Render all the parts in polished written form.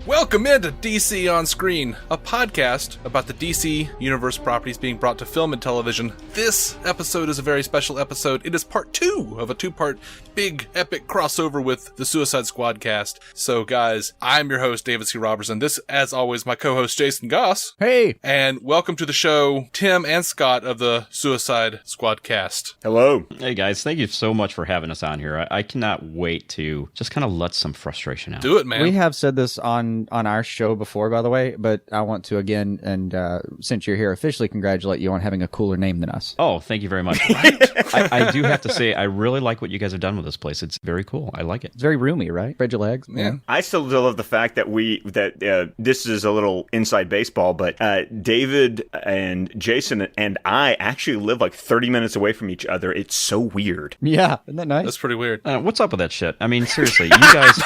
Welcome into DC On Screen, a podcast about the DC Universe properties being brought to film and television. This episode is a very special episode. It is part 2 of a 2-part big epic crossover with the Suicide Squadcast. So guys, I'm your host, David C. Robertson. This, as always, my co-host, Jason Goss. Hey! And welcome to the show, Tim and Scott of the Suicide Squadcast. Hello. Hey guys, thank you so much for having us on here. I cannot wait to just kind of let some frustration out. Do it, man. We have said this on our show before, by the way, but I want to again, and since you're here, officially congratulate you on having a cooler name than us. Oh, thank you very much. I do have to say, I really like what you guys have done with this place. It's very cool. I like it. It's very roomy, right? Spread your legs. Yeah. I still love the fact that this is a little inside baseball, but David and Jason and I actually live like 30 minutes away from each other. It's so weird. Yeah, isn't that nice? That's pretty weird. What's up with that shit? I mean, seriously, you guys...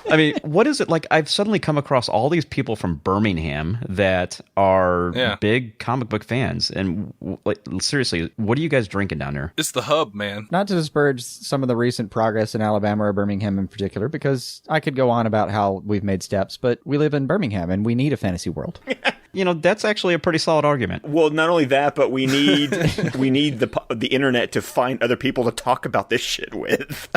I mean, what is it like? I've suddenly come across all these people from Birmingham that are big comic book fans. And like, seriously, what are you guys drinking down there? It's the hub, man. Not to disparage some of the recent progress in Alabama or Birmingham in particular, because I could go on about how we've made steps, but we live in Birmingham and we need a fantasy world. You know, that's actually a pretty solid argument. Well, not only that, but we need the internet to find other people to talk about this shit with.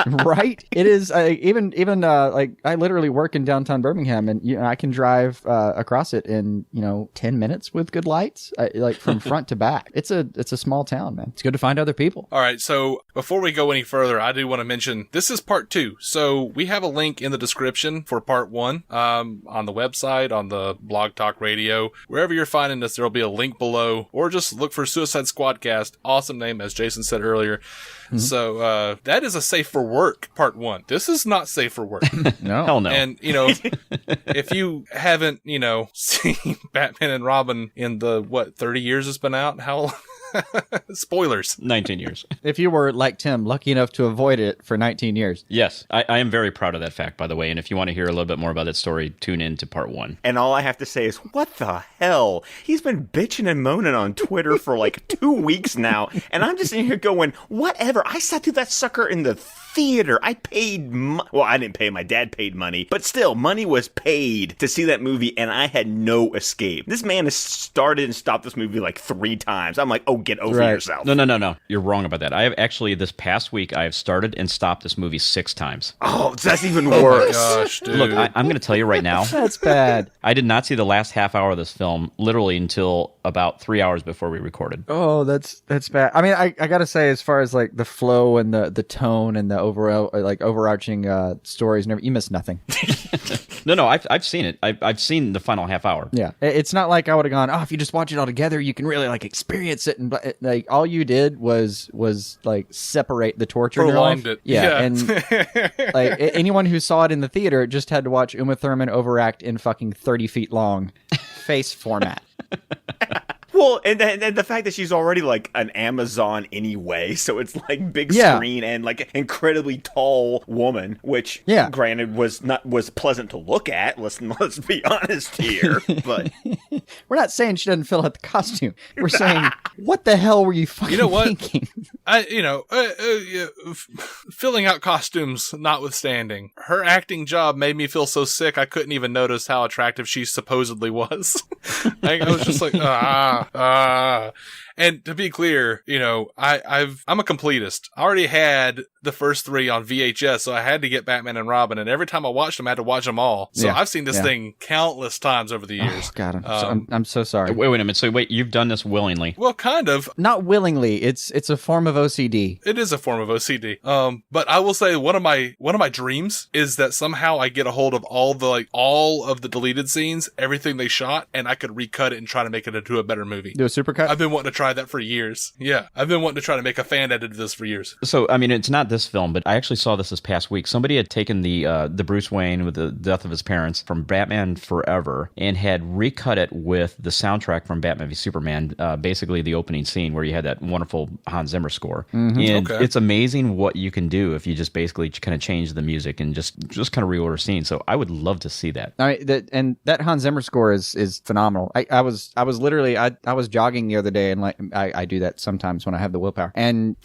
Right? It is even like I literally work in downtown Birmingham, and I can drive across it in 10 minutes with good lights, like from front to back. It's a small town, man. It's good to find other people. All right, so before we go any further, I do want to mention this is part 2. So we have a link in the description for part 1 on the website, on the Blog Talk Radio, wherever you're finding this. There'll be a link below, or just look for Suicide Squadcast. Awesome name, as Jason said earlier. Mm-hmm. So that is a safe for work part 1. This is not safe for work. No. Hell no. And if you haven't seen Batman and Robin in the 30 years it's been out, how spoilers. 19 years. If you were, like Tim, lucky enough to avoid it for 19 years. Yes, I am very proud of that fact, by the way. And if you want to hear a little bit more about that story, tune in to part 1. And all I have to say is, what the hell? He's been bitching and moaning on Twitter for like 2 weeks now. And I'm just in here going, whatever. I sat through that sucker in the theater. I paid well, I didn't pay. My dad paid money. But still, money was paid to see that movie, and I had no escape. This man has started and stopped this movie like 3 times. I'm like, oh, get over yourself. No. You're wrong about that. I have actually, this past week, I have started and stopped this movie 6 times. Oh, that's even worse. Oh my gosh, dude. Look, I'm going to tell you right now. That's bad. I did not see the last half hour of this film literally until about 3 hours before we recorded. Oh, that's bad. I mean, I gotta say, as far as like the flow and the tone and the overall like overarching stories, you miss nothing. No, I've seen it. I've seen the final half hour. Yeah, it's not like I would have gone, oh, if you just watch it all together, you can really like experience it, and like all you did was like separate the torture in your life. Prolonged it. Yeah, and like anyone who saw it in the theater just had to watch Uma Thurman overact in fucking 30 feet long face format. Well, and the fact that she's already like an Amazon anyway, so it's like big screen and like incredibly tall woman, which granted was pleasant to look at. Let's be honest here, but we're not saying she doesn't fill out the costume. We're saying, what the hell were you fucking thinking? Filling out costumes notwithstanding, her acting job made me feel so sick I couldn't even notice how attractive she supposedly was. I was just like, And to be clear, I'm a completist. I already had the first 3 on VHS, so I had to get Batman and Robin, and every time I watched them, I had to watch them all. So I've seen this thing countless times over the years. Oh, God, I'm so sorry. Wait a minute. So you've done this willingly? Well, kind of. Not willingly. It's a form of OCD. It is a form of OCD. But I will say one of my dreams is that somehow I get a hold of all of the deleted scenes, everything they shot, and I could recut it and try to make it into a better movie. Do a supercut? I've been wanting to try that for years. Yeah, I've been wanting to try to make a fan edit of this for years. So, I mean, it's not this film, but I actually saw this past week. Somebody had taken the Bruce Wayne with the death of his parents from Batman Forever and had recut it with the soundtrack from Batman v Superman, basically the opening scene where you had that wonderful Hans Zimmer score. Mm-hmm. And it's amazing what you can do if you just basically kind of change the music and just kind of reorder scenes. So I would love to see that. I mean, that Hans Zimmer score is phenomenal. I was literally I was jogging the other day and I do that sometimes when I have the willpower, and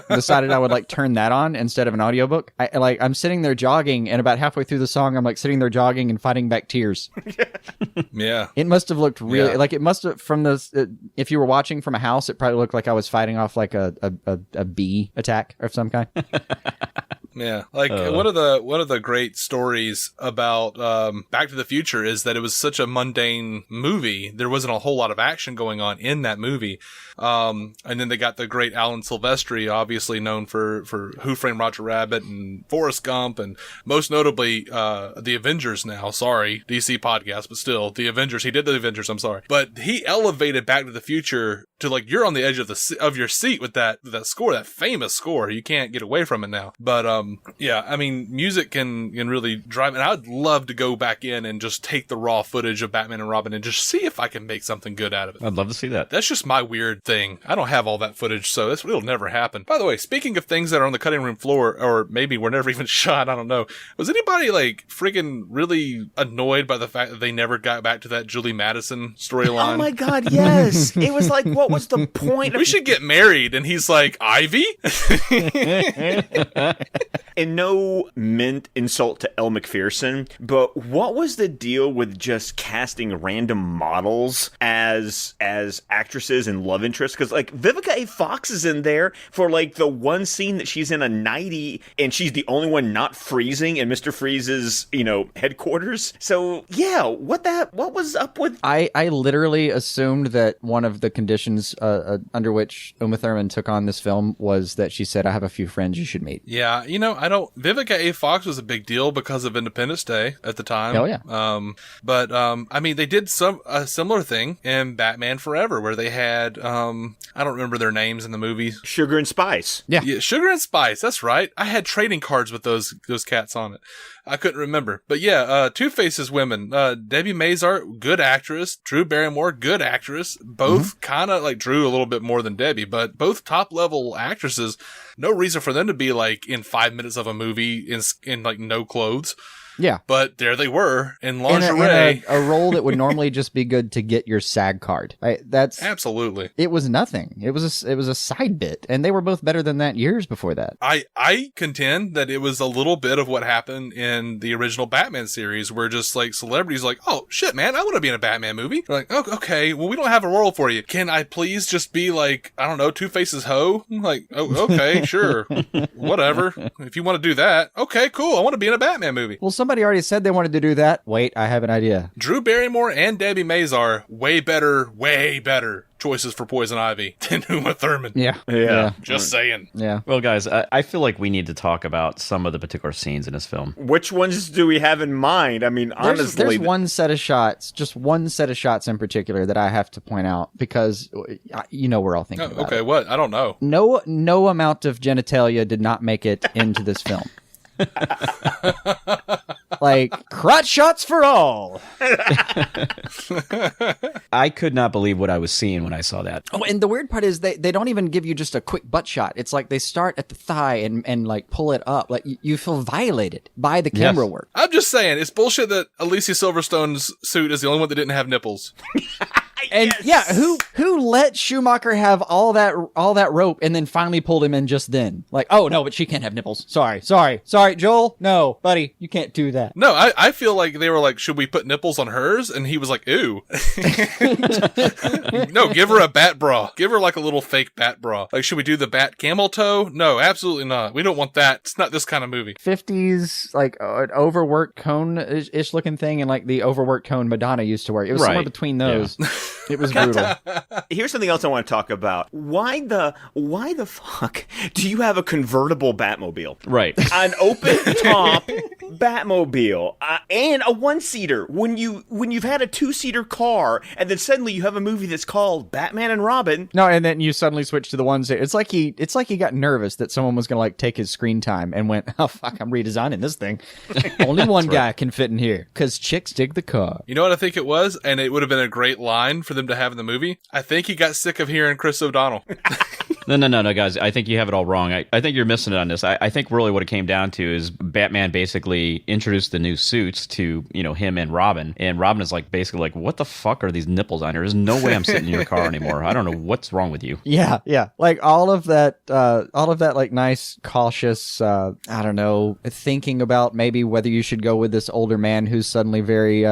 decided I would like turn that on instead of an audiobook. I'm sitting there jogging, and about halfway through the song, I'm like sitting there jogging and fighting back tears. Yeah. It must have looked really like it must have from the if you were watching from a house, it probably looked like I was fighting off like a bee attack of some kind. Yeah, like one of the great stories about Back to the Future is that it was such a mundane movie. There wasn't a whole lot of action going on in that movie. And then they got the great Alan Silvestri, obviously known for Who Framed Roger Rabbit and Forrest Gump, and most notably the Avengers now. Sorry, DC podcast, but still, the Avengers. He did the Avengers, I'm sorry. But he elevated Back to the Future to like you're on the edge of your seat with that score, that famous score. You can't get away from it now. But yeah, I mean, music can really drive, and I'd love to go back in and just take the raw footage of Batman and Robin and just see if I can make something good out of it. I'd love to see that. That's just my weird thing. I don't have all that footage, so it'll never happen. By the way, speaking of things that are on the cutting room floor, or maybe were never even shot, I don't know. Was anybody like friggin' really annoyed by the fact that they never got back to that Julie Madison storyline? Oh my God, yes. It was like, what was the point of... We should get married, and he's like, Ivy? And no meant insult to Elle Macpherson, but what was the deal with just casting random models as actresses and love interests? Because like Vivica A. Fox is in there for like the one scene that she's in a nightie, and she's the only one not freezing in Mr. Freeze's headquarters. So yeah, what was up with? I literally assumed that one of the conditions under which Uma Thurman took on this film was that she said, "I have a few friends you should meet." Yeah, Vivica A. Fox was a big deal because of Independence Day at the time. Oh yeah. But I mean, they did a similar thing in Batman Forever, where they had I don't remember their names in the movies. Sugar and Spice. Yeah, Sugar and Spice. That's right. I had trading cards with those cats on it. I couldn't remember. But yeah, Two-Face's women. Debbie Mazar, good actress. Drew Barrymore, good actress. Both kind of like Drew a little bit more than Debbie, but both top-level actresses. No reason for them to be like in 5 minutes of a movie in like no clothes. Yeah. But there they were in lingerie. In a role that would normally just be good to get your SAG card. That's absolutely. It was nothing. It was a side bit, and they were both better than that years before that. I contend that it was a little bit of what happened in the original Batman series, where just like celebrities like, oh shit, man, I want to be in a Batman movie. They're like, oh, okay, well we don't have a role for you. Can I please just be like, I don't know, Two-Face's hoe? I'm like, oh, okay, sure, whatever. If you want to do that, okay, cool. I want to be in a Batman movie. Well, somebody already said they wanted to do that. Wait, I have an idea. Drew Barrymore and Debbie Mazar, way better choices for Poison Ivy than Uma Thurman. Yeah. Just saying. Yeah. Well, guys, I feel like we need to talk about some of the particular scenes in this film. Which ones do we have in mind? I mean, honestly... There's one set of shots, just one set of shots in particular that I have to point out because, we're all thinking about okay, it. what? I don't know. No amount of genitalia did not make it into this film. Like, crotch shots for all. I could not believe what I was seeing when I saw that. Oh, and the weird part is they don't even give you just a quick butt shot. It's like they start at the thigh and like pull it up. Like you feel violated by the camera work. I'm just saying, it's bullshit that Alicia Silverstone's suit is the only one that didn't have nipples. And yeah, who let Schumacher have all that rope and then finally pulled him in just then? Like, oh no, but she can't have nipples. Sorry, Joel. No, buddy, you can't do that. No, I feel like they were like, should we put nipples on hers? And he was like, ew. No, give her a bat bra. Give her like a little fake bat bra. Like, should we do the bat camel toe? No, absolutely not. We don't want that. It's not this kind of movie. 50s, like an overworked cone-ish looking thing, and like the overworked cone Madonna used to wear. It was somewhere between those. Yeah. It was brutal. Here's something else I want to talk about. Why the fuck do you have a convertible Batmobile? Right. An open top Batmobile and a one-seater when you've had a two-seater car, and then suddenly you have a movie that's called Batman and Robin. No, and then you suddenly switch to the one-seater. It's like he got nervous that someone was going to like take his screen time and went, oh fuck, I'm redesigning this thing. Only one guy can fit in here because chicks dig the car. You know what I think it was? And it would have been a great line for them to have in the movie. I think he got sick of hearing Chris O'Donnell. No, guys. I think you have it all wrong. I think you're missing it on this. I think really what it came down to is Batman basically introduced the new suits to, him and Robin. And Robin is like, basically like, what the fuck are these nipples on here? There's no way I'm sitting in your car anymore. I don't know what's wrong with you. Yeah. Like all of that like nice, cautious, I don't know, thinking about maybe whether you should go with this older man who's suddenly very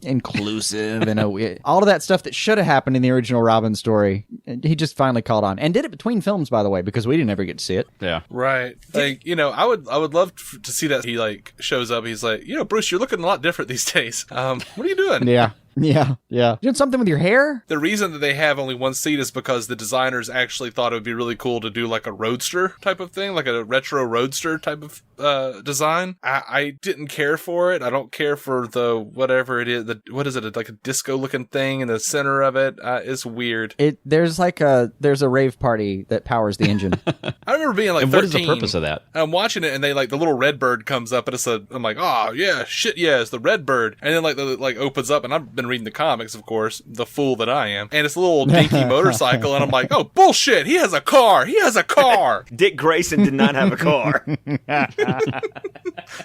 inclusive and all of that stuff that should have happened in the original Robin story. He just finally caught on and did it between films, by the way, because we didn't ever get to see it. Yeah. Right. Like, I would love to see that he like shows up. He's like, Bruce, you're looking a lot different these days. What are you doing? Yeah. Doing something with your hair? The reason that they have only one seat is because the designers actually thought it would be really cool to do like a roadster type of thing, like a retro roadster type of design. I didn't care for it. I don't care for the whatever it is. What is it? Like a disco looking thing in the center of it. It's weird. There's a rave party that powers the engine. I remember being like 13. What is the purpose of that? I'm watching it and they like the little red bird comes up and I'm like, oh yeah, shit yeah, it's the red bird. And then like opens up and I've been reading the comics, of course, the fool that I am. And it's a little dinky motorcycle and I'm like, oh bullshit, he has a car. Dick Grayson did not have a car.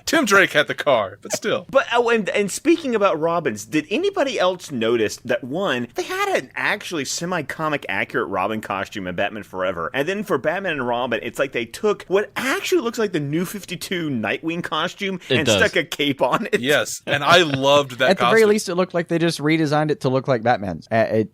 Tim Drake had the car, but still. But and speaking about Robins, did anybody else notice that one, they had an actually semi-comic accurate Robin costume in Batman Forever, and then for Batman and Robin, it's like they took what actually looks like the New 52 Nightwing costume and stuck a cape on it. Yes, and I loved that At the very least, it looked like they just redesigned it to look like Batman's.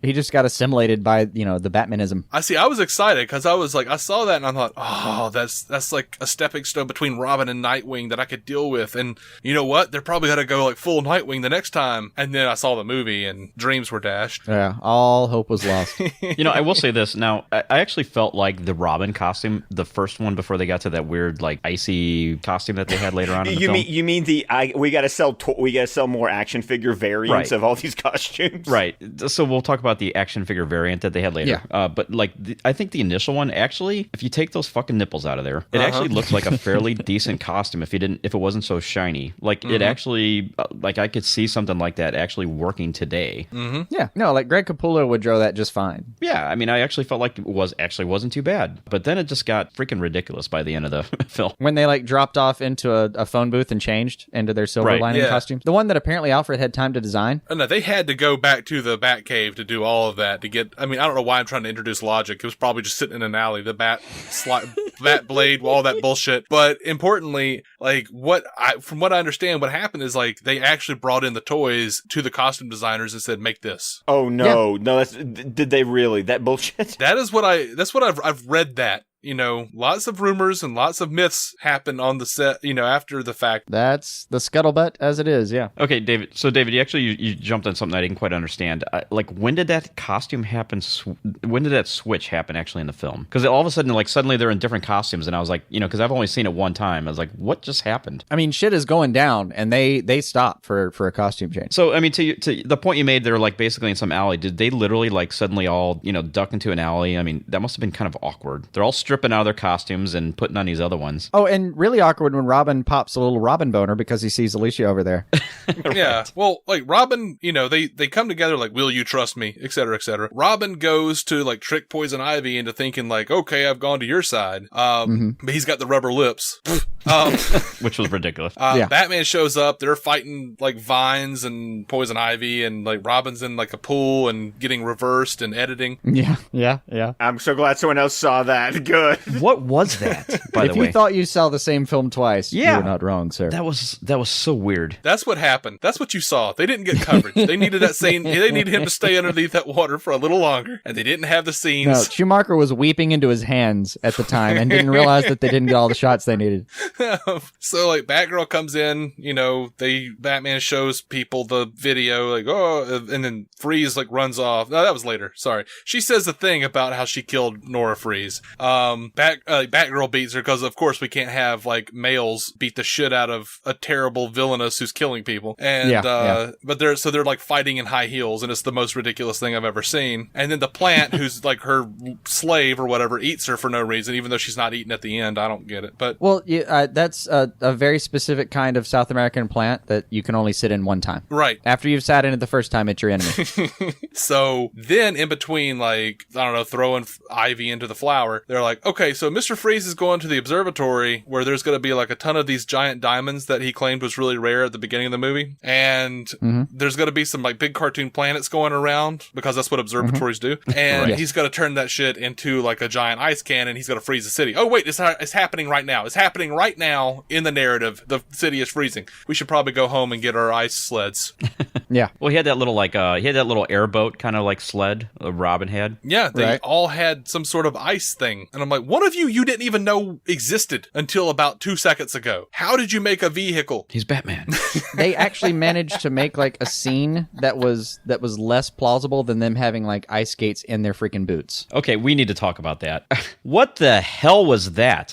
He just got assimilated by, the Batmanism. I was excited because I was like, I saw that and I thought, oh, that's like a stepping stone between Robin and Nightwing that I could deal with. And you know what? They're probably going to go like full Nightwing the next time. And then I saw the movie and dreams were dashed. Yeah, all hope was lost. I will say this. Now, I actually felt like the Robin costume, the first one before they got to that weird like icy costume that they had later on in the film. You mean we got to sell more action figure variants of all these costumes. Right. So we'll talk about the action figure variant that they had later. Yeah. But like I think the initial one actually, if you take those fucking nipples out of there, it actually looks like a fairly decent costume if it wasn't so shiny. Like it actually, like I could see something like that actually working today. Mm-hmm. Yeah. No, like Greg Capullo would draw that just fine. Yeah. I mean, I actually felt like it wasn't too bad. But then it just got freaking ridiculous by the end of the film. When they like dropped off into a phone booth and changed into their silver lining costume. The one that apparently Alfred had time to design. Oh, no, they had to go back to the Batcave to do all of that to get. I mean, I don't know why I'm trying to introduce logic. It was probably just sitting in an alley. The bat blade, all that bullshit. But importantly, like from what I understand, what happened is like they actually brought in the toys to the costume designers and said, "Make this." Oh no, did they really? That bullshit. That's what I've read that. Lots of rumors and lots of myths happen on the set, after the fact. That's the scuttlebutt as it is, yeah. Okay, David. So, David, you jumped on something I didn't quite understand. When did that costume happen? When did that switch happen actually in the film? Because all of a sudden, suddenly they're in different costumes, and I was like, because I've only seen it one time. I was like, what just happened? I mean, shit is going down, and they stopped for a costume change. So, I mean, to the point you made, they're basically in some alley. Did they literally suddenly all duck into an alley? I mean, that must have been kind of awkward. They're all stripping out of their costumes and putting on these other ones. Oh, and really awkward when Robin pops a little Robin boner because he sees Alicia over there. Yeah. Well, Robin, they come together will you trust me, et cetera, et cetera. Robin goes to trick Poison Ivy into thinking okay, I've gone to your side. But he's got the rubber lips. Which was ridiculous. Batman shows up. They're fighting Vines and Poison Ivy, and Robin's in a pool and getting reversed and editing. Yeah. I'm so glad someone else saw that. Good. What was that, by the way? If you thought you saw the same film twice, you were not wrong, sir. That was so weird. That's what happened. That's what you saw. They didn't get coverage. They needed that scene. They needed him to stay underneath that water for a little longer, and they didn't have the scenes. No, Shumacher was weeping into his hands at the time and didn't realize that they didn't get all the shots they needed. So Batgirl comes in, Batman shows people the video, and then Freeze runs off. No, that was later. Sorry. She says the thing about how she killed Nora Freeze. Batgirl beats her because, of course, we can't have males beat the shit out of a terrible villainess who's killing people. And but they're fighting in high heels, and it's the most ridiculous thing I've ever seen. And then the plant, who's her slave or whatever, eats her for no reason, even though she's not eaten at the end. I don't get it. But well, that's a very specific kind of South American plant that you can only sit in one time. Right. After you've sat in it the first time, it's your enemy. So then in between, like, I don't know, throwing ivy into the flower, they're like, okay, so Mr. Freeze is going to the observatory where there's going to be like a ton of these giant diamonds that he claimed was really rare at the beginning of the movie. And there's going to be some like big cartoon planets going around because that's what observatories do. And he's going to turn that shit into like a giant ice cannon. He's going to freeze the city. Oh, wait, it's happening right now. It's happening right now in the narrative. The city is freezing. We should probably go home and get our ice sleds. Yeah. Well, he had that little airboat kind of like sled Robin had. Yeah, they all had some sort of ice thing. And I'm like, one of you didn't even know existed until about 2 seconds ago. How did you make a vehicle? He's Batman. They actually managed to make like a scene that was less plausible than them having like ice skates in their freaking boots. Okay, we need to talk about that. What the hell was that?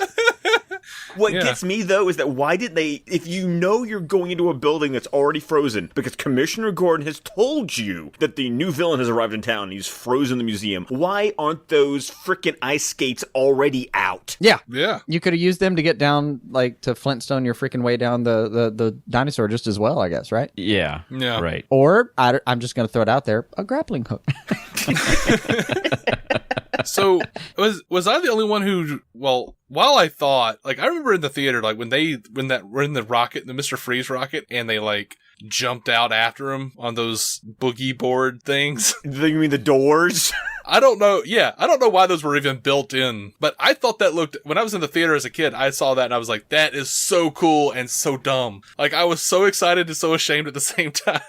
What gets me, though, is that why did they, if you know you're going into a building that's already frozen, because Commissioner Gordon has told you that the new villain has arrived in town and he's frozen the museum, why aren't those frickin' ice skates already out? Yeah. Yeah. You could have used them to get down, like, to Flintstone your freaking way down the dinosaur just as well, I guess, right? Yeah. Yeah. Right. Or, I'm just going to throw it out there, a grappling hook. So was I the only one who, well, while I thought, like, I remember in the theater, like, when we're in the rocket, the Mr. Freeze rocket, and they, like, jumped out after him on those boogie board things. You mean the doors? I don't know. Yeah, I don't know why those were even built in, but I thought that looked, when I was in the theater as a kid, I saw that and I was like, that is so cool and so dumb. Like, I was so excited and so ashamed at the same time.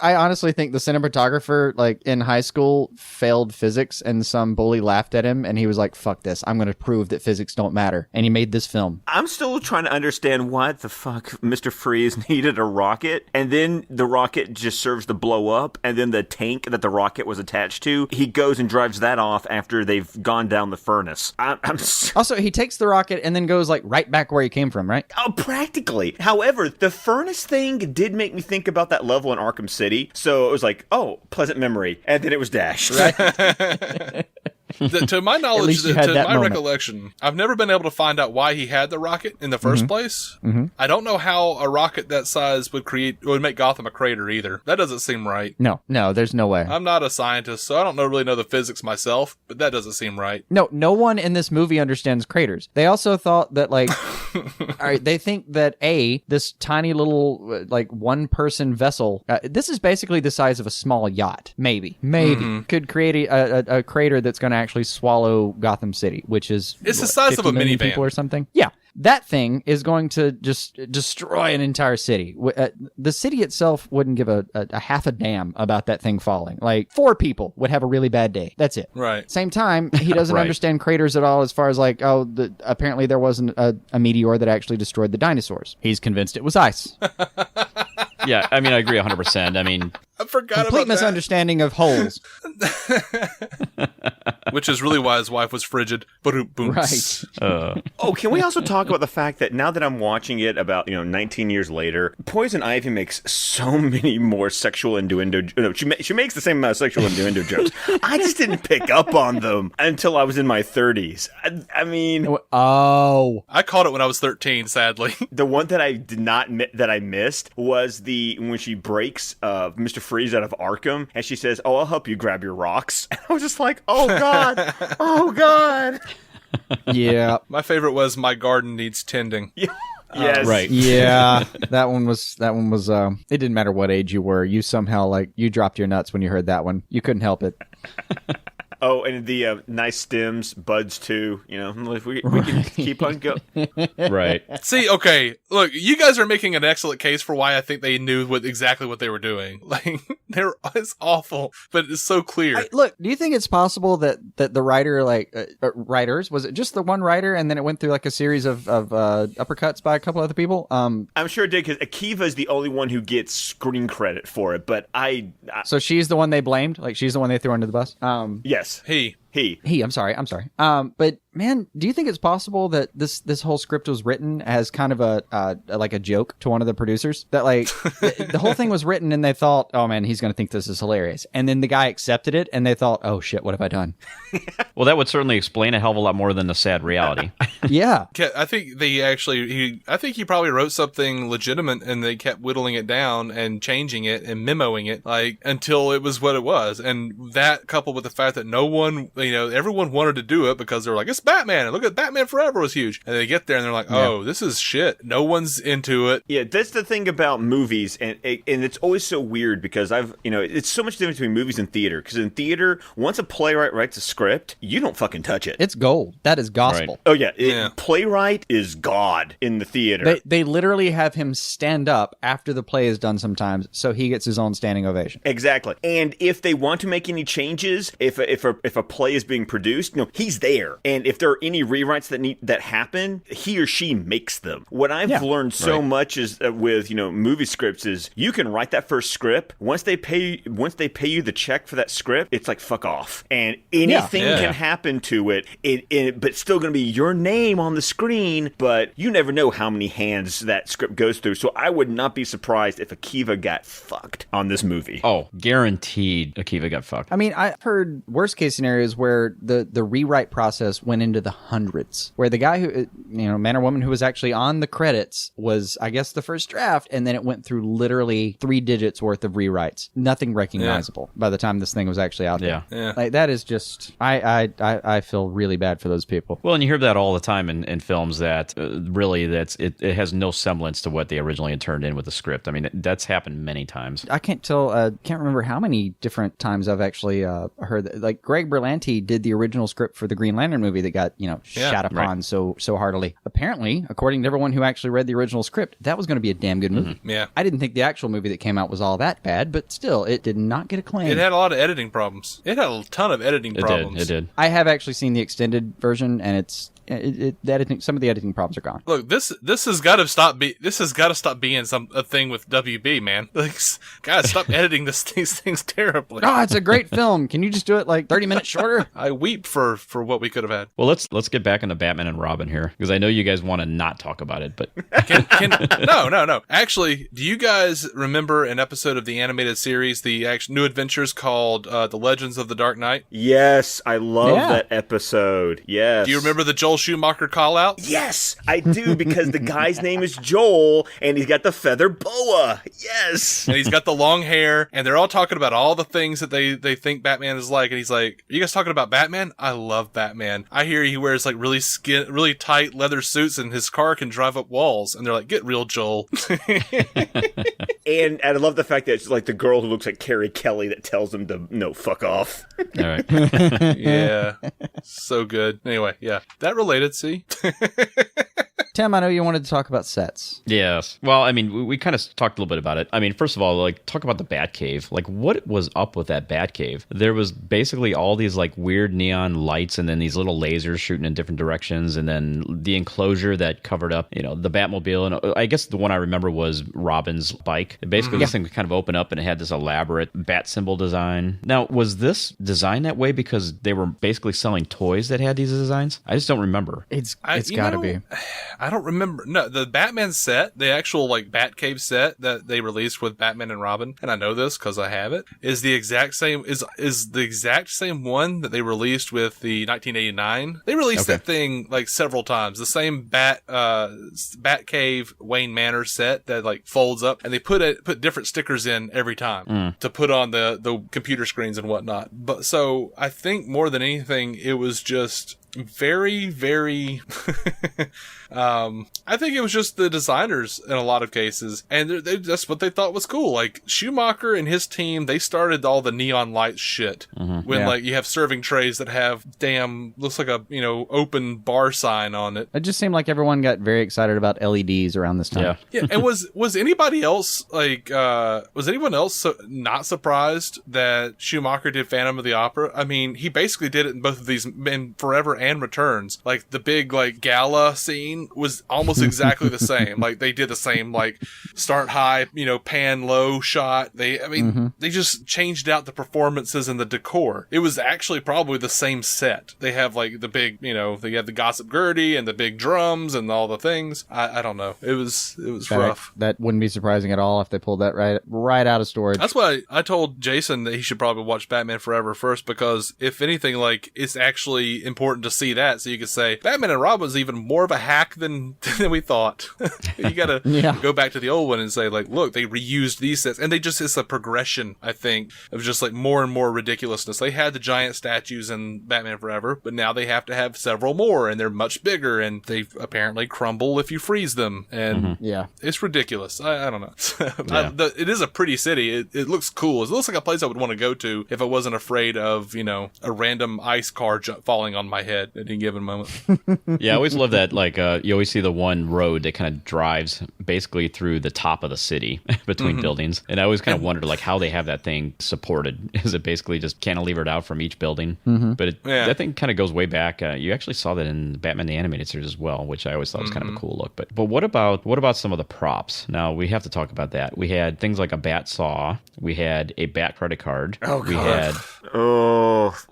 I honestly think the cinematographer, like, in high school failed physics and some bully laughed at him and he was like, fuck this, I'm going to prove that physics don't matter. And he made this film. I'm still trying to understand why the fuck Mr. Freeze needed a rocket, and then the rocket just serves to blow up, and then the tank that the rocket was attached to, he goes and drives that off after they've gone down the furnace. Also, he takes the rocket and then goes, like, right back where he came from, right? Oh, practically. However, the furnace thing did make me think about that level in Arkham City, so it was like, oh, pleasant memory, and then it was dashed. Right. To my knowledge, to my moment. recollection, I've never been able to find out why he had the rocket in the first place. Mm-hmm. I don't know how a rocket that size would make Gotham a crater either. That doesn't seem right. No, there's no way. I'm not a scientist, so I don't really know the physics myself, but that doesn't seem right. No one in this movie understands craters. They also thought that, like, all right, they think that this tiny little, like, one-person vessel, this is basically the size of a small yacht, maybe, could create a crater that's going to actually swallow Gotham City, which is it's the size of a minivan people or something. Yeah, that thing is going to just destroy an entire city. The city itself wouldn't give a half a damn about that thing falling. Like, 4 people would have a really bad day. That's it. Right. Same time, he doesn't understand craters at all as far as, like, apparently there wasn't a meteor that actually destroyed the dinosaurs. He's convinced it was ice. Yeah, I mean, I agree 100%. I mean, I forgot complete about that. misunderstanding of holes. Which is really why his wife was frigid. Boom. Right. Oh, can we also talk about the fact that now that I'm watching it about, 19 years later, Poison Ivy makes so many more sexual innuendo. No, she makes the same amount of sexual innuendo jokes. I just didn't pick up on them until I was in my 30s. I mean... Oh. I caught it when I was 13, sadly. The one that I did not that I missed was when she breaks Mr. Freeze out of Arkham, and she says, "Oh, I'll help you grab your rocks." And I was just like, "Oh God, oh God." Yeah. My favorite was "My garden needs tending." Yeah. Yes. Right. Yeah. That one was it didn't matter what age you were. You somehow, like, you dropped your nuts when you heard that one. You couldn't help it. Oh, and the nice stems, buds too. We can keep on going. right. See, okay, look, you guys are making an excellent case for why I think they knew exactly what they were doing. Like, it's awful, but it's so clear. Look, do you think it's possible that the writer, like, writers, was it just the one writer, and then it went through, like, a series of uppercuts by a couple other people? I'm sure it did, because Akiva is the only one who gets screen credit for it. But so she's the one they blamed, like, she's the one they threw under the bus. Yes. He. I'm sorry. But man, do you think it's possible that this whole script was written as kind of a like a joke to one of the producers? That like the whole thing was written and they thought, oh man, he's going to think this is hilarious. And then the guy accepted it and they thought, oh shit, what have I done? Well, that would certainly explain a hell of a lot more than the sad reality. Yeah. I think he probably wrote something legitimate and they kept whittling it down and changing it and memoing it like until it was what it was. And that coupled with the fact that no one, everyone wanted to do it because they were like, it's Batman, and look at Batman Forever was huge. And they get there and they're like, oh, this is shit. No one's into it. Yeah, that's the thing about movies, and it's always so weird because it's so much difference between movies and theater. Because in theater, once a playwright writes a script, you don't fucking touch it. It's gold. That is gospel. Right. Oh yeah, playwright is God in the theater. They literally have him stand up after the play is done sometimes, so he gets his own standing ovation. Exactly. And if they want to make any changes, if a play is being produced, he's there. And if there are any rewrites that happen, he or she makes them. What I've learned so much is with movie scripts is you can write that first script. Once they pay you the check for that script, it's like fuck off, and anything can happen to it. But it's still going to be your name on the screen. But you never know how many hands that script goes through. So I would not be surprised if Akiva got fucked on this movie. Oh, guaranteed, Akiva got fucked. I mean, I've heard worst case scenarios where the rewrite process went into the hundreds, where the guy who, man or woman who was actually on the credits was, I guess, the first draft, and then it went through literally 3 digits worth of rewrites. Nothing recognizable by the time this thing was actually out there. Yeah. Like, that is just, I feel really bad for those people. Well, and you hear that all the time in films that really it has no semblance to what they originally had turned in with the script. I mean, that's happened many times. I can't remember how many different times I've actually heard that. Like, Greg Berlanti did the original script for the Green Lantern movie that got, shat upon so heartily. Apparently, according to everyone who actually read the original script, that was going to be a damn good movie. Mm-hmm. Yeah. I didn't think the actual movie that came out was all that bad, but still, it did not get acclaim. It had a lot of editing problems. It had a ton of editing problems. It did. I have actually seen the extended version, and it's the editing. Some of the editing problems are gone. Look, this has got to stop. This has got to stop being a thing with WB, man. Like, guys, stop editing these things terribly. Oh, it's a great film. Can you just do it like 30 minutes shorter? I weep for what we could have had. Well, let's get back into Batman and Robin here, because I know you guys want to not talk about it, but no. Actually, do you guys remember an episode of the animated series, the new adventures called The Legends of the Dark Knight? Yes, I love that episode. Yes. Do you remember the Joel Schumacher call out? Yes, I do, because the guy's name is Joel, and he's got the feather boa. Yes. And he's got the long hair, and they're all talking about all the things that they think Batman is like, and he's like, are you guys talking about Batman? I love Batman. I hear he wears like really tight leather suits, and his car can drive up walls. And they're like, get real, Joel. And I love the fact that it's like the girl who looks like Carrie Kelly that tells him to fuck off. all right. Yeah. So good. Anyway, yeah. That related, see? Tim, I know you wanted to talk about sets. Yes. Well, I mean, we kind of talked a little bit about it. I mean, first of all, like, talk about the Batcave. Like, what was up with that Batcave? There was basically all these, like, weird neon lights and then these little lasers shooting in different directions, and then the enclosure that covered up, the Batmobile. And I guess the one I remember was Robin's bike. Basically, this thing would kind of open up and it had this elaborate bat symbol design. Now, was this designed that way because they were basically selling toys that had these designs? I just don't remember. It's got to be. I don't remember. No, the Batman set, the actual like Batcave set that they released with Batman and Robin, and I know this because I have it, is the exact same is the exact same one that they released with the 1989. They released that thing like several times. The same Batcave Wayne Manor set that like folds up, and they put different stickers in every time to put on the computer screens and whatnot. But so I think more than anything, it was just very, very I think it was just the designers in a lot of cases, and that's what they thought was cool. Like Schumacher and his team, they started all the neon light shit when like you have serving trays that have looks like a open bar sign on it. It just seemed like everyone got very excited about LEDs around this time. Yeah. And was anybody else like was anyone else not surprised that Schumacher did Phantom of the Opera? I mean, he basically did it in both of these, in Forever and Returns, like the big like gala scene was almost exactly the same. Like they did the same like start high, pan low shot. They just changed out the performances and the decor. It was actually probably the same set. They have like the big, they have the Gossip Gertie and the big drums and all the things. I don't know. It was rough. That wouldn't be surprising at all if they pulled that right out of storage. That's why I told Jason that he should probably watch Batman Forever first, because if anything, like, it's actually important to see that, so you could say Batman and Robin was even more of a hack than we thought. You gotta go back to the old one and say, like, look, they reused these sets, and it's a progression, I think, of just like more and more ridiculousness. They had the giant statues in Batman Forever, but now they have to have several more, and they're much bigger, and they apparently crumble if you freeze them, and it's ridiculous. I don't know. It is a pretty city. It looks cool. It looks like a place I would want to go to if I wasn't afraid of, a random ice car falling on my head at any given moment. Yeah, I always love that. Like, you always see the one road that kind of drives basically through the top of the city between buildings. And I always kind of wondered, like, how they have that thing supported. Is it basically just cantilevered out from each building? But that thing kind of goes way back. You actually saw that in Batman the Animated Series as well, which I always thought was kind of a cool look. But what about some of the props? Now, we have to talk about that. We had things like a bat saw. We had a bat credit card. Oh, God.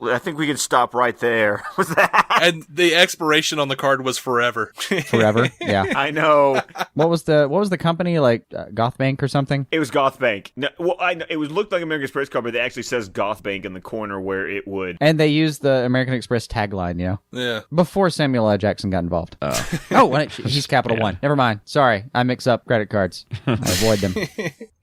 I think we can stop right there. Was that? And the expiration on the card was forever. Forever? Yeah. I know. What was the company, like Goth Bank or something? It was Goth Bank. No, well, I know, it looked like American Express card, but it actually says Goth Bank in the corner where it would. And they used the American Express tagline, Yeah. Before Samuel L. Jackson got involved. He's Capital One. Never mind. Sorry, I mix up credit cards. I avoid them.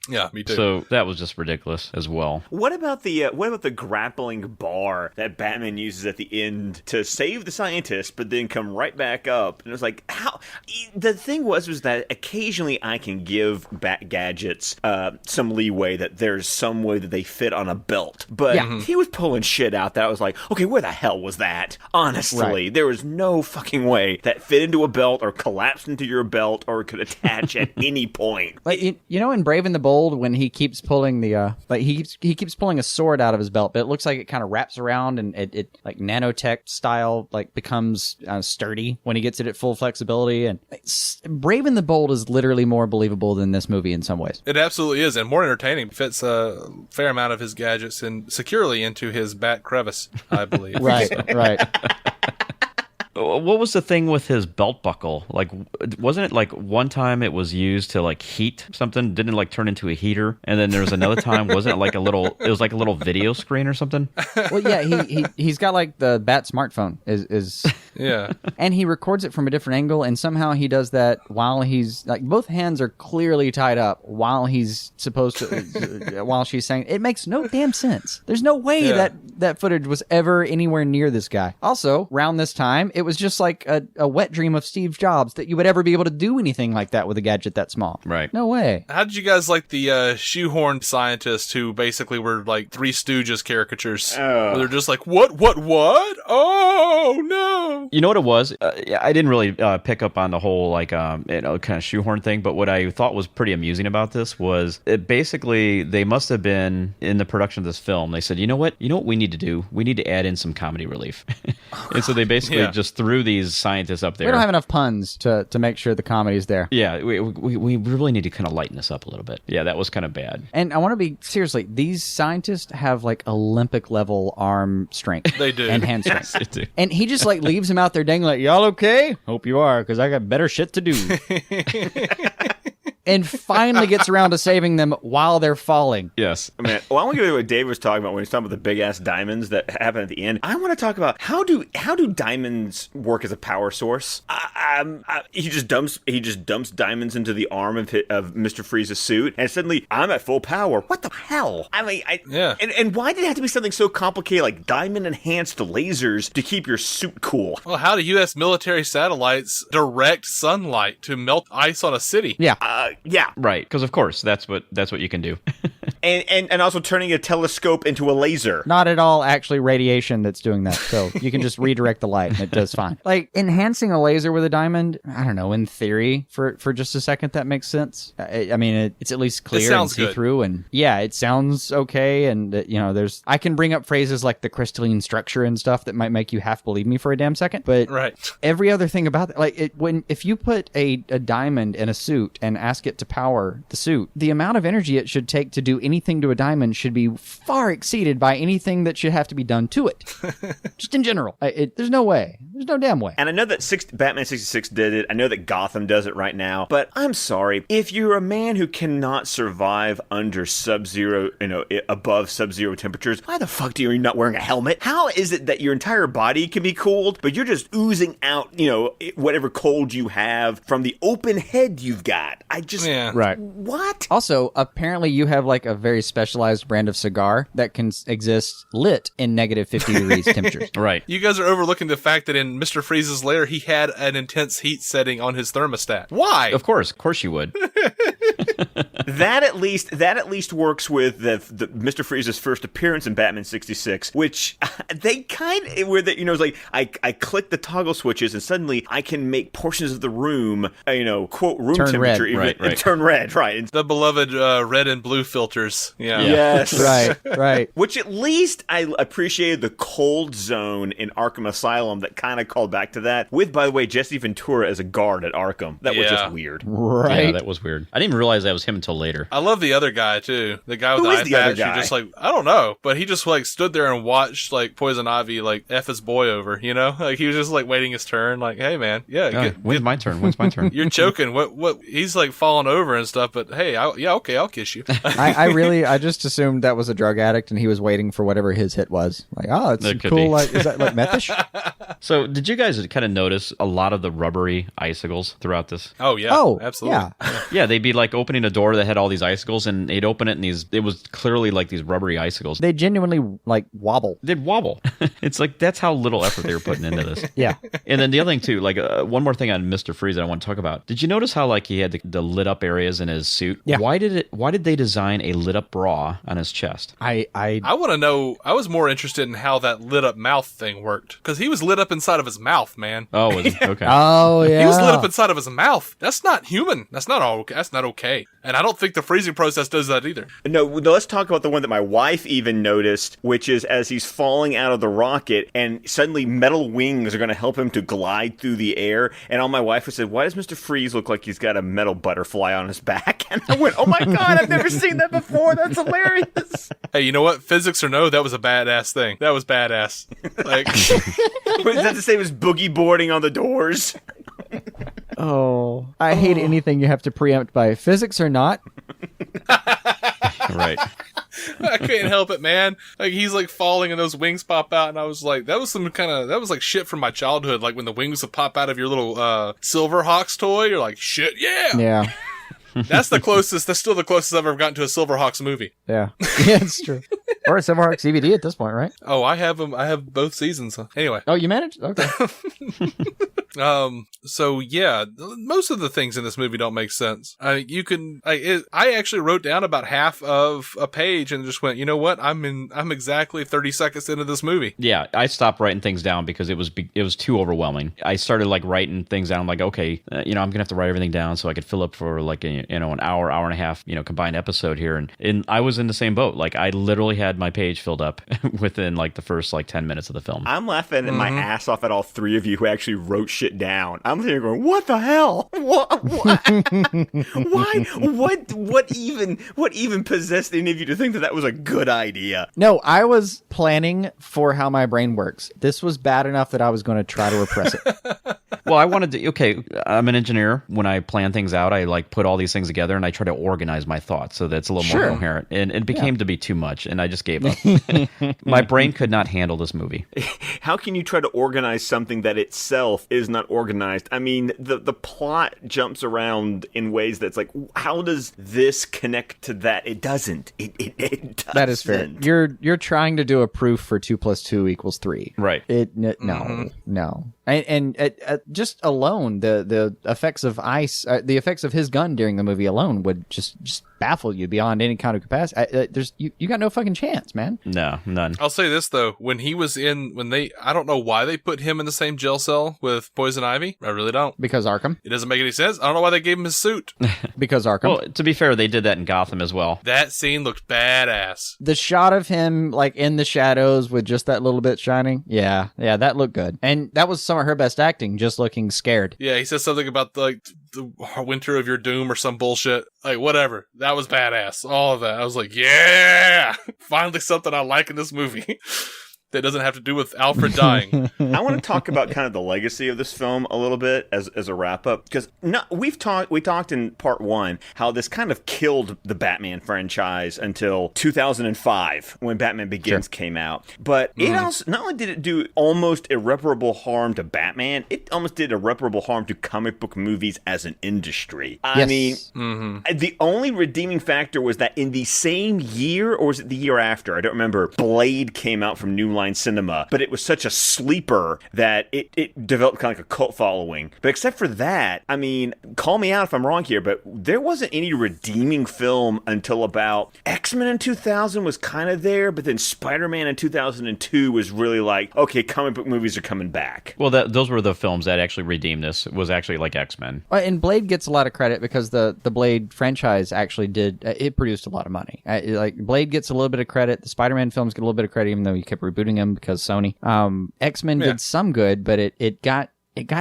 Yeah, me too. So that was just ridiculous as well. What about the grappling bar that Batman uses at the end to save the scientist, but then come right back up? And it was like, how? The thing was that occasionally I can give Bat gadgets some leeway, that there's some way that they fit on a belt, but he was pulling shit out that I was like, okay, where the hell was that? Honestly, there was no fucking way that fit into a belt or collapsed into your belt or could attach at any point. Like in Brave and the Bold, when he keeps pulling the he keeps pulling a sword out of his belt, but it looks like it kind of wraps around and it like nanotech style like becomes sturdy when he gets it at full flexibility. And Brave and the Bold is literally more believable than this movie in some ways. It absolutely is, and more entertaining. Fits a fair amount of his gadgets securely into his bat crevice, I believe. Right. What was the thing with his belt buckle? Like, wasn't it like one time it was used to like heat something? Didn't it like turn into a heater? And then there was another time, wasn't it like it was like a little video screen or something? Well, yeah, he's got like the Bat smartphone is yeah. And he records it from a different angle, and somehow he does that while he's like both hands are clearly tied up while he's supposed to while she's saying it. Makes no damn sense. There's no way that footage was ever anywhere near this guy. Also, around this time, it was just like a wet dream of Steve Jobs that you would ever be able to do anything like that with a gadget that small. Right. No way. How did you guys like the shoehorned scientists who basically were like Three Stooges caricatures? Where they're just like, what? Oh, no. You know what it was? I didn't really pick up on the whole like kind of shoehorn thing, but what I thought was pretty amusing about this was basically they must have been in the production of this film. They said, you know what we need to do? We need to add in some comedy relief. And so they basically just threw these scientists up there. We don't have enough puns to make sure the comedy's there. Yeah, we really need to kind of lighten this up a little bit. Yeah, that was kind of bad. And I want to be seriously, these scientists have like Olympic level arm strength. They do. And hand strength. Yes, they do. And he just like leaves them out there dangling like, y'all okay? Hope you are, because I got better shit to do. And finally gets around to saving them while they're falling. Yes. Man, I want to get into what Dave was talking about when he was talking about the big ass diamonds that happen at the end. I want to talk about how do diamonds work as a power source? He just dumps diamonds into the arm of Mr. Freeze's suit, and suddenly I'm at full power. What the hell? I mean, And why did it have to be something so complicated like diamond enhanced lasers to keep your suit cool? Well, how do U.S. military satellites direct sunlight to melt ice on a city? Yeah. Yeah. Right, because of course that's what you can do. And also turning a telescope into a laser. Not at all actually radiation that's doing that. So you can just redirect the light and it does fine. Like enhancing a laser with a diamond, I don't know, in theory, for just a second, that makes sense. I mean, it's at least clear and see-through. And yeah, it sounds okay. And, I can bring up phrases like the crystalline structure and stuff that might make you half believe me for a damn second. But every other thing about that, like if you put a diamond in a suit and ask it to power the suit, the amount of energy it should take to do anything to a diamond should be far exceeded by anything that should have to be done to it. Just in general. There's no way. There's no damn way. And I know that Batman 66 did it. I know that Gotham does it right now. But I'm sorry. If you're a man who cannot survive under sub-zero, above sub-zero temperatures, why the fuck are you not wearing a helmet? How is it that your entire body can be cooled, but you're just oozing out, whatever cold you have from the open head you've got? Right. What? Also, apparently you have like a very specialized brand of cigar that can exist lit in negative 50 degrees temperatures. Right. You guys are overlooking the fact that in Mr. Freeze's lair, he had an intense heat setting on his thermostat. Why? Of course you would. That at least works with the Mr. Freeze's first appearance in Batman 66, which they kind of where that it's like I click the toggle switches and suddenly I can make portions of the room quote room turn temperature red. and turn red, right? The beloved red and blue filters. Yeah. Yes. Right. Which at least I appreciated the cold zone in Arkham Asylum that kind of called back to that. With, by the way, Jesse Ventura as a guard at Arkham. That was just weird. Right. Yeah, that was weird. I didn't even realize that was him until later. I love the other guy too. The guy with Who the is eye the other patch guy? who just I don't know, but he just stood there and watched Poison Ivy F his boy over, Like he was just waiting his turn, hey man, when's my turn? When's my turn? You're choking. What he's falling over and stuff, but hey, okay, I'll kiss you. I just assumed that was a drug addict and he was waiting for whatever his hit was. It's cool. Is that methish? So did you guys kind of notice a lot of the rubbery icicles throughout this? Oh yeah. Oh, absolutely. Yeah, they'd be opening a door that had all these icicles, and they'd open it, and it was clearly these rubbery icicles. They genuinely wobble. They'd wobble. It's that's how little effort they were putting into this. Yeah. And then the other thing too, one more thing on Mr. Freeze that I want to talk about. Did you notice how he had the lit up areas in his suit? Yeah. Why did they design a lit up bra on his chest? I want to know. I was more interested in how that lit up mouth thing worked, because he was lit up inside of his mouth, man. Oh, was he? Okay. Oh yeah. He was lit up inside of his mouth. That's not human. That's not okay. And I don't think the freezing process does that either. No, let's talk about the one that my wife even noticed, which is as he's falling out of the rocket and suddenly metal wings are going to help him to glide through the air. And all my wife said, why does Mr. Freeze look like he's got a metal butterfly on his back? And I went, oh my God, I've never seen that before. That's hilarious. Hey, you know what? Physics or no, that was a badass thing. That was badass. Was that the same as boogie boarding on the doors? Oh, I hate anything you have to preempt by physics or not. Right. I couldn't help it, man. He's falling and those wings pop out, and I was that was some that was shit from my childhood. When the wings would pop out of your little Silverhawks toy, you're like, shit, yeah. Yeah. That's still the closest I've ever gotten to a Silverhawks movie. Yeah. Yeah, it's true. Or a Silverhawks DVD at this point, right? Oh, I have them. I have both seasons. Anyway. Oh, you managed? Okay. So yeah, most of the things in this movie don't make sense. I actually wrote down about half of a page and just went, you know what? I'm exactly 30 seconds into this movie. Yeah, I stopped writing things down because it was too overwhelming. I started writing things down. I'm like, okay, I'm gonna have to write everything down so I could fill up for an hour and a half, combined episode here. And I was in the same boat. I literally had my page filled up within the first 10 minutes of the film. I'm laughing my ass off at all three of you who actually wrote shit down. I'm sitting here going, what the hell? What? Why? What even possessed any of you to think that was a good idea? No, I was planning for how my brain works. This was bad enough that I was going to try to repress it. Well, I wanted to, I'm an engineer. When I plan things out, I put all these things together and I try to organize my thoughts so that's a little more coherent. And it became to be too much and I just gave up. My brain could not handle this movie. How can you try to organize something that itself is not organized? I mean, the plot jumps around in ways that's how does this connect to that? It doesn't. It doesn't. That is fair. You're trying to do a proof for 2 + 2 = 3. Right. No. And just alone, the effects of ice, the effects of his gun during the movie alone would just baffle you beyond any kind of capacity. You got no fucking chance, man. No, none. I'll say this though, when I don't know why they put him in the same jail cell with Poison Ivy. I really don't. Because Arkham. It doesn't make any sense. I don't know why they gave him his suit. Because Arkham. Well, to be fair, they did that in Gotham as well. That scene looked badass. The shot of him like in the shadows with just that little bit shining. Yeah, that looked good. And that was some of her best acting, just looking scared. Yeah, he says something about the winter of your doom or some bullshit. Like, whatever. That was badass. All of that. I was like, yeah! Finally something I like in this movie. That doesn't have to do with Alfred dying. I want to talk about kind of the legacy of this film a little bit as a wrap up, because we talked in part 1 how this kind of killed the Batman franchise until 2005 when Batman Begins came out. But it also, not only did it do almost irreparable harm to Batman, it almost did irreparable harm to comic book movies as an industry. I mean, the only redeeming factor was that in the same year, or was it the year after? I don't remember. Blade came out from New Line Cinema, but it was such a sleeper that it developed kind of like a cult following. But except for that, I mean, call me out if I'm wrong here, but there wasn't any redeeming film until about X-Men in 2000 was kind of there, but then Spider-Man in 2002 was really like, okay, comic book movies are coming back. Well, those were the films that actually redeemed this. It was actually like X-Men. And Blade gets a lot of credit because the Blade franchise actually it produced a lot of money. Like Blade gets a little bit of credit. The Spider-Man films get a little bit of credit, even though you kept rebooting them because Sony. X-Men did some good, but it got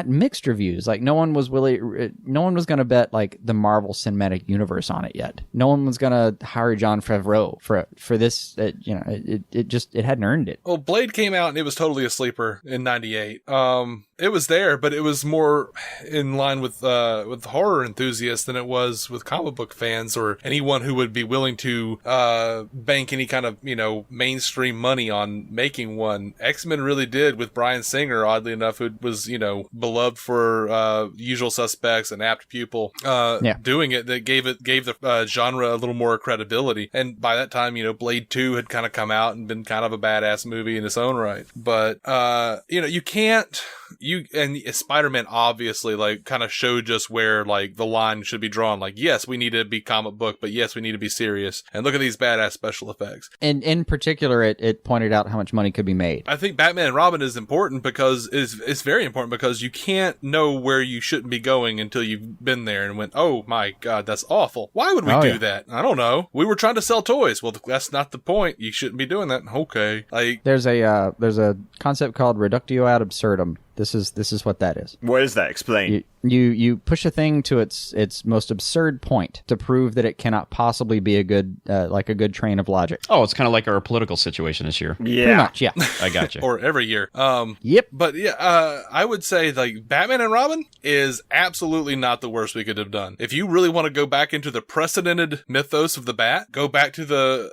mixed reviews. Like no one was going to bet like the Marvel Cinematic Universe on it yet. No one was going to hire Jon Favreau for this. It hadn't earned it. Well, Blade came out and it was totally a sleeper in '98. It was there, but it was more in line with horror enthusiasts than it was with comic book fans or anyone who would be willing to bank any kind of mainstream money on making one. X-Men really did with Bryan Singer, oddly enough, who was beloved for Usual Suspects and Apt Pupil. Doing it, that gave the genre a little more credibility. And by that time, Blade 2 had kind of come out and been kind of a badass movie in its own right. But you can't. And Spider-Man obviously like kind of showed just where like the line should be drawn. Like, yes, we need to be comic book, but yes, we need to be serious. And look at these badass special effects. And in particular, it pointed out how much money could be made. I think Batman and Robin is important because it's very important because you can't know where you shouldn't be going until you've been there and went, oh my God, that's awful. Why would we do that? I don't know. We were trying to sell toys. Well, that's not the point. You shouldn't be doing that. Okay. Like there's a concept called reductio ad absurdum. This is what that is. What is that? Explain. You push a thing to its most absurd point to prove that it cannot possibly be a good train of logic. Oh, it's kind of like our political situation this year. Yeah. Pretty much, yeah. I got you. Or every year. Yep. But yeah, I would say like Batman and Robin is absolutely not the worst we could have done. If you really want to go back into the precedented mythos of the Bat, go back to the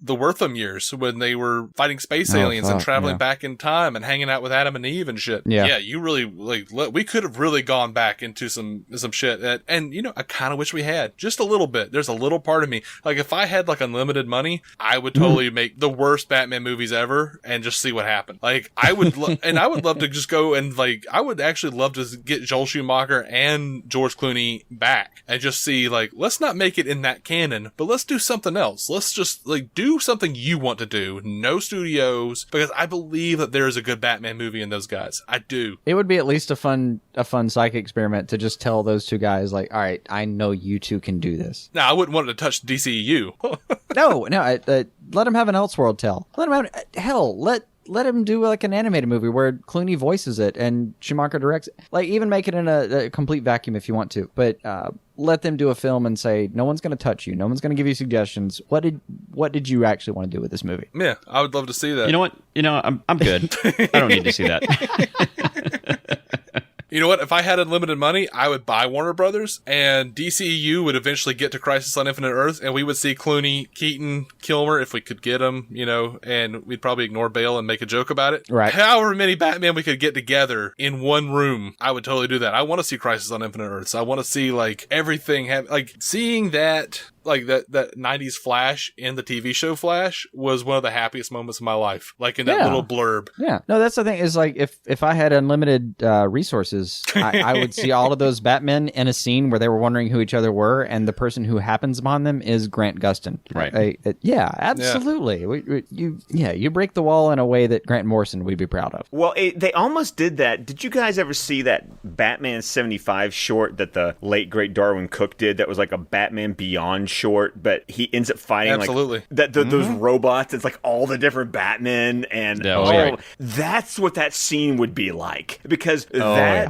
Wortham years when they were fighting space aliens and traveling back in time and hanging out with Adam and Eve and shit. Yeah, you really we could have really gone back into some shit. And I kind of wish we had just a little bit. There's a little part of me like if I had like unlimited money, I would totally make the worst Batman movies ever and just see what happened. Like I would and I would love to just go and like I would actually love to get Joel Schumacher and George Clooney back and just see like let's not make it in that canon, but let's do something else. Let's just like do something you want to do. No studios, because I believe that there is a good Batman movie in those guys. I do. It would be at least a fun psych experiment to just tell those two guys like, all right, I know you two can do this. Now I wouldn't want to touch DCEU. No, let him have an Elseworld tell. Let him have hell. Let him do like an animated movie where Clooney voices it and Schumacher directs it. Like even make it in a complete vacuum if you want to, but let them do a film and say no one's going to touch you, no one's going to give you suggestions. What did you actually want to do with this movie? Yeah, I would love to see that. You know what? I'm good. I don't need to see that. You know what? If I had unlimited money, I would buy Warner Brothers, and DCEU would eventually get to Crisis on Infinite Earths, and we would see Clooney, Keaton, Kilmer, if we could get them, and we'd probably ignore Bale and make a joke about it. Right. However many Batman we could get together in one room, I would totally do that. I want to see Crisis on Infinite Earths. I want to see, like, everything seeing that like that 90s Flash in the TV show Flash was one of the happiest moments of my life. Like in that little blurb. Yeah. No, that's the thing is like if I had unlimited resources, I would see all of those Batmen in a scene where they were wondering who each other were, and the person who happens upon them is Grant Gustin. Right. Yeah, absolutely. Yeah. You break the wall in a way that Grant Morrison would be proud of. Well, they almost did that. Did you guys ever see that Batman 75 short that the late great Darwin Cook did? That was like a Batman Beyond short, but he ends up fighting Absolutely. like those robots. It's like all the different Batmen, and that's what that scene would be like, because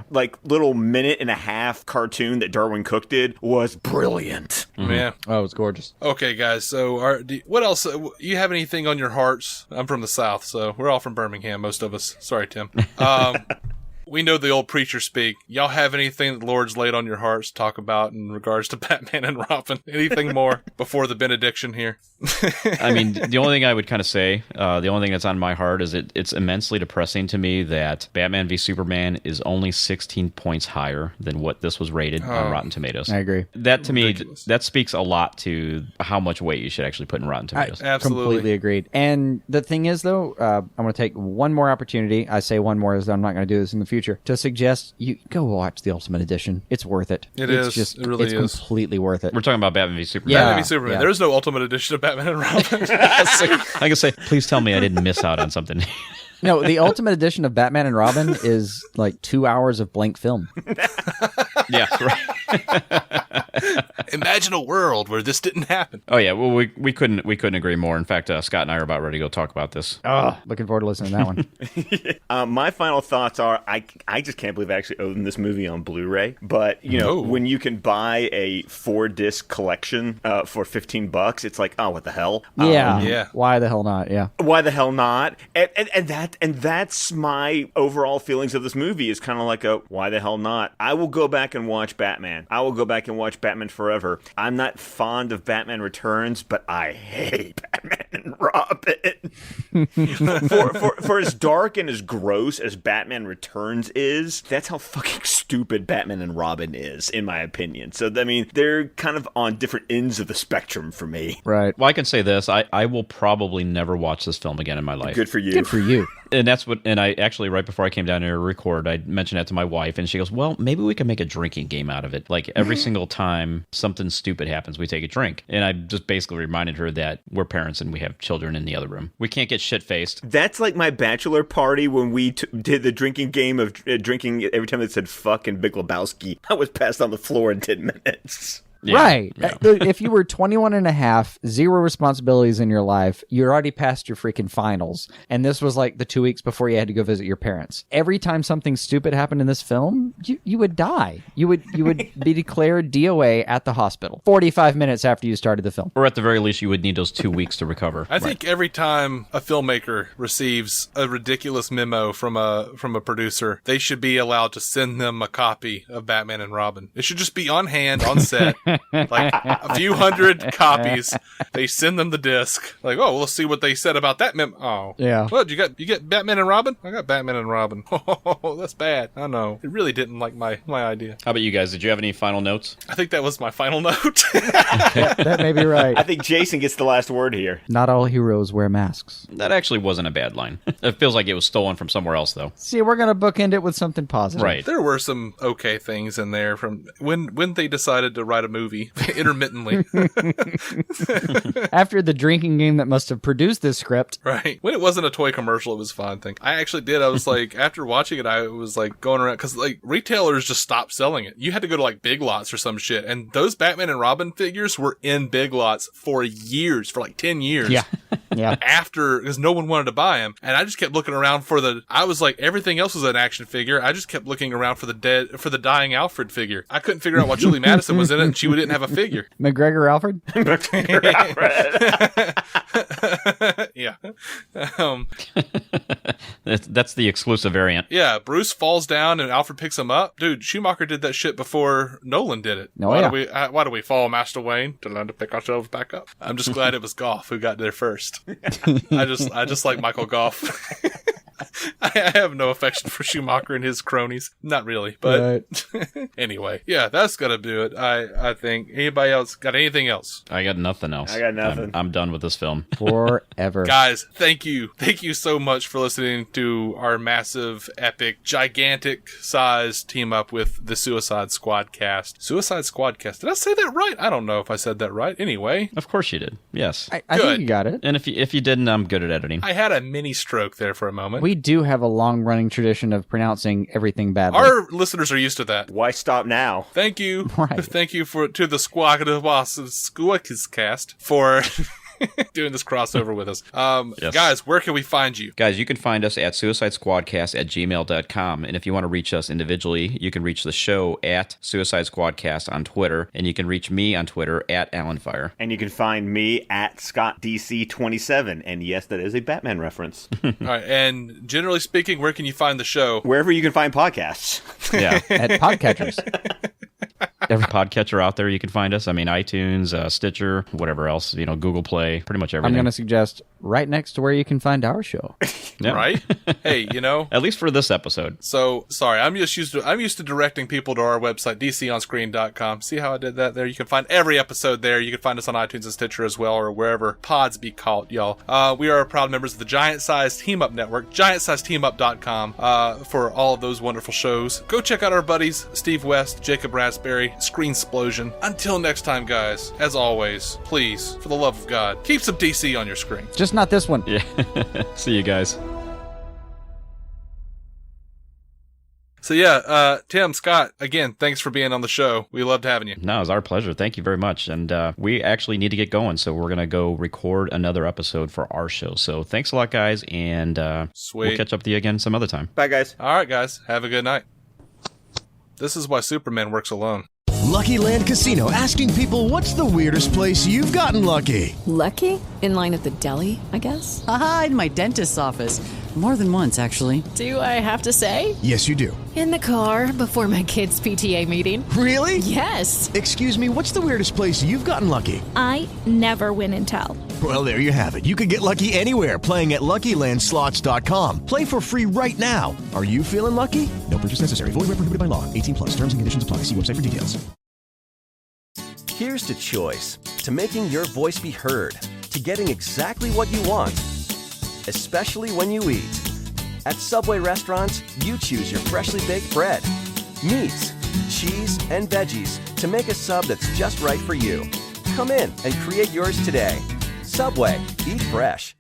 like little minute and a half cartoon that Darwin Cook did was brilliant. Yeah. Oh, it was gorgeous. Okay, guys. So, what else? You have anything on your hearts? I'm from the South, so we're all from Birmingham, most of us. Sorry, Tim. We know the old preacher speak. Y'all have anything that the Lord's laid on your hearts to talk about in regards to Batman and Robin? Anything more before the benediction here? I mean, the only thing I would kind of say, the only thing that's on my heart is it's immensely depressing to me that Batman v Superman is only 16 points higher than what this was rated on Rotten Tomatoes. I agree. That, to me, that speaks a lot to how much weight you should actually put in Rotten Tomatoes. Absolutely. Completely agreed. And the thing is, though, I'm going to take one more opportunity. I say one more as though I'm not going to do this in the future, to suggest you go watch the Ultimate Edition. It's worth it. It It's completely worth it. We're talking about Batman v Superman. Batman v Superman. There is no Ultimate Edition of Batman and Robin. I can say, please tell me I didn't miss out on something. No, the Ultimate Edition of Batman and Robin is like 2 hours of blank film. Yeah, right. Imagine a world where this didn't happen. Oh yeah, well we couldn't agree more. In fact, Scott and I are about ready to go talk about this. Oh, looking forward to listening to that one. My final thoughts are, I just can't believe I actually own this movie on Blu-ray. But when you can buy a 4-disc collection for $15, it's like, oh, what the hell? Yeah. Why the hell not? Yeah. Why the hell not? And that's my overall feelings of this movie, is kind of like a why the hell not? I will go back and watch Batman. I will go back and watch Batman Forever. I'm not fond of Batman Returns, but I hate Batman and Robin. for as dark and as gross as Batman Returns is, that's how fucking stupid Batman and Robin is, in my opinion. So, I mean, they're kind of on different ends of the spectrum for me. Right. Well, I can say this. I will probably never watch this film again in my life. Good for you. Good for you. And I actually, right before I came down here to record, I mentioned that to my wife, and she goes, well, maybe we can make a drinking game out of it. Like, every single time something stupid happens, we take a drink. And I just basically reminded her that we're parents and we have children in the other room. We can't get shit-faced. That's like my bachelor party when we did the drinking game of drinking every time it said fuck and Big Lebowski. I was passed on the floor in 10 minutes. Yeah, right. yeah. If you were 21 and a half, 0 responsibilities in your life, you're already past your freaking finals. And this was like the 2 weeks before you had to go visit your parents. Every time something stupid happened in this film, you would die. You would be declared DOA at the hospital 45 minutes after you started the film. Or at the very least, you would need those 2 weeks to recover. I think every time a filmmaker receives a ridiculous memo from a producer, they should be allowed to send them a copy of Batman and Robin. It should just be on hand, on set. Like a few hundred copies. They send them the disc. Like, oh, well, let's see what they said about that memo. Oh, yeah. What you get Batman and Robin? I got Batman and Robin. Oh, that's bad. I know. It really didn't like my idea. How about you guys? Did you have any final notes? I think that was my final note. That may be right. I think Jason gets the last word here. Not all heroes wear masks. That actually wasn't a bad line. It feels like it was stolen from somewhere else, though. See, we're going to bookend it with something positive. Right. There were some okay things in there from when they decided to write a movie intermittently. After the drinking game that must have produced this script. Right. When it wasn't a toy commercial, it was a fun thing. I actually did. I was like, after watching it, I was like going around, because like retailers just stopped selling it. You had to go to like Big Lots or some shit. And those Batman and Robin figures were in Big Lots for years, for like 10 years. Yeah. Yeah. After, because no one wanted to buy them. And I just kept looking around I was like, everything else was an action figure. I just kept looking around for the dying Alfred figure. I couldn't figure out why Julie Madison was in it and she didn't have a figure. McGregor Alfred? Yeah. That's the exclusive variant. Yeah, Bruce falls down and Alfred picks him up. Dude, Schumacher did that shit before Nolan did it. Why do we follow Master Wayne? To learn to pick ourselves back up. I'm just glad it was Goff who got there first. I just like Michael Goff. I have no affection for Shumacher and his cronies. Not really, but anyway, yeah, that's gonna do it. I think. Anybody else got anything else? I got nothing else. I got nothing. I'm done with this film. Forever. Guys, thank you so much for listening to our massive, epic, gigantic size team up with the Suicide Squadcast. Suicide Squadcast. Did I say that right? I don't know if I said that right. Anyway, Of course you did. Yes. I think you got it. And if you didn't, I'm good at editing. I had a mini stroke there for a moment. We do have a long-running tradition of pronouncing everything badly. Our listeners are used to that. Why stop now? Thank you. Right. Thank you to the Squadcast for doing this crossover with us. Yes. Guys, where can we find you? Guys, you can find us at suicidesquadcast@gmail.com. And if you want to reach us individually, you can reach the show at Suicide Squadcast on Twitter. And you can reach me on Twitter at AlanFire. And you can find me at ScottDC27. And yes, that is a Batman reference. All right, and generally speaking, where can you find the show? Wherever you can find podcasts. Yeah. At Podcatchers. Every podcatcher out there, you can find us. I mean, iTunes, Stitcher, whatever else, Google Play, pretty much I'm everything. going to suggest right next to where you can find our show. Yeah. Right? Hey, At least for this episode. So, sorry, I'm used to directing people to our website, dconscreen.com. See how I did that there? You can find every episode there. You can find us on iTunes and Stitcher as well, or wherever pods be called, y'all. We are proud members of the Giant Size Team Up Network, giantsizeteamup.com, for all of those wonderful shows. Go check out our buddies, Steve West, Jacob Raspberry, Screen Explosion. Until next time, guys, as always, please, for the love of God, keep some DC on your screen. Just not this one. Yeah. See you guys. So yeah, Tim, Scott, again, thanks for being on the show. We loved having you. No, it was our pleasure. Thank you very much. And we actually need to get going, so we're going to go record another episode for our show. So thanks a lot, guys, and Sweet. We'll catch up with you again some other time. Bye, guys. All right, guys, have a good night. This is why Superman works alone. Lucky Land Casino, asking people, what's the weirdest place you've gotten lucky? Lucky? In line at the deli, I guess? Aha, in my dentist's office. More than once, actually. Do I have to say? Yes, you do. In the car before my kids' PTA meeting. Really? Yes. Excuse me, what's the weirdest place you've gotten lucky? I never win and tell. Well, there you have it. You can get lucky anywhere, playing at LuckyLandSlots.com. Play for free right now. Are you feeling lucky? No purchase necessary. Void where prohibited by law. 18 plus. Terms and conditions apply. See website for details. Here's to choice, to making your voice be heard, to getting exactly what you want, especially when you eat. At Subway restaurants, you choose your freshly baked bread, meats, cheese, and veggies to make a sub that's just right for you. Come in and create yours today. Subway, eat fresh.